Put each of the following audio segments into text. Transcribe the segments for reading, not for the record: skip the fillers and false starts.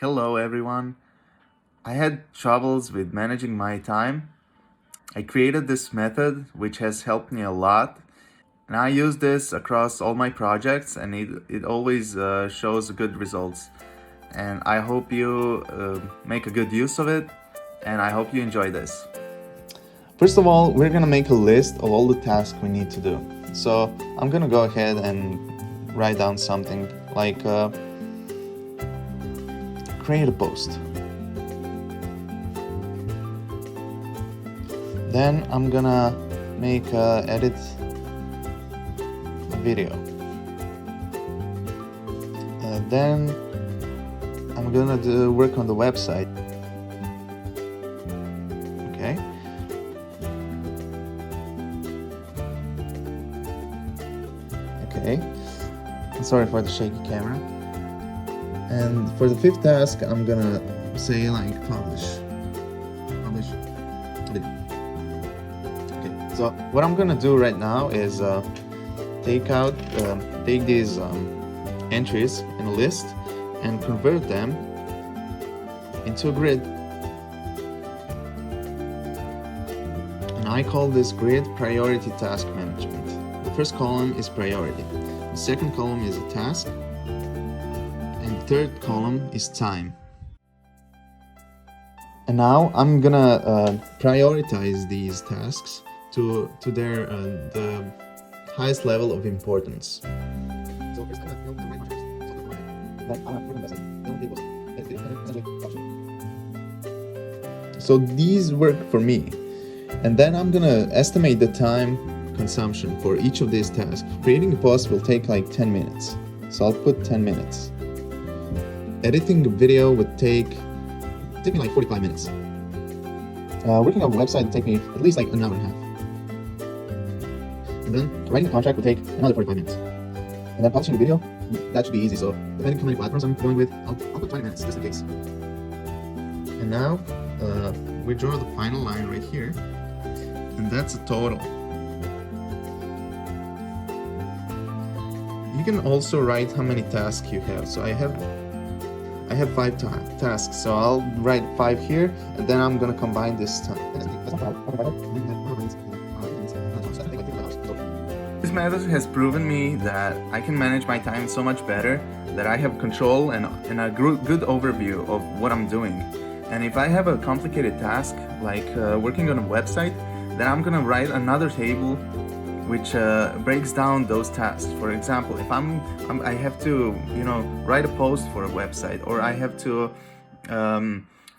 Hello everyone. I had troubles with managing my time. I created this method which has helped me a lot, and I use this across all my projects, and it always shows good results. And I hope you make a good use of it, and I hope you enjoy this. First of all, we're gonna make a list of all the tasks we need to do. So I'm gonna go ahead and write down something like create a post. Then I'm gonna edit a video. Then I'm gonna work on the website. Okay. Okay. Sorry for the shaky camera. And for the fifth task, I'm gonna say like publish. Okay. So what I'm gonna do right now is take these entries in a list and convert them into a grid. And I call this grid priority task management. The first column is priority. The second column is a task. And the third column is time. And now I'm gonna prioritize these tasks to their the highest level of importance. So these work for me. And then I'm gonna estimate the time consumption for each of these tasks. Creating a post will take like 10 minutes. So I'll put 10 minutes. Editing a video would take me like 45 minutes. Working on a website would take me at least like an hour and a half. And then writing a contract would take another 45 minutes. And then publishing a video, that should be easy. So depending on how many platforms I'm going with, I'll put 20 minutes just in case. And now we draw the final line right here, and that's a total. You can also write how many tasks you have. So I have 5 tasks, so I'll write 5 here, and then I'm gonna combine this time. This method has proven me that I can manage my time so much better, that I have control and a good overview of what I'm doing. And if I have a complicated task, like working on a website, then I'm gonna write another table which breaks down those tasks. For example, if I have to, write a post for a website, or I have to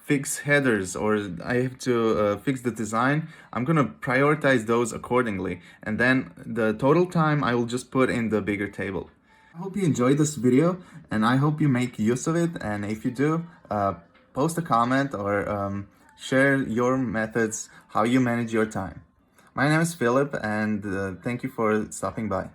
fix headers, or I have to fix the design, I'm gonna prioritize those accordingly. And then the total time I will just put in the bigger table. I hope you enjoyed this video, and I hope you make use of it. And if you do, post a comment or share your methods, how you manage your time. My name is Philip, and thank you for stopping by.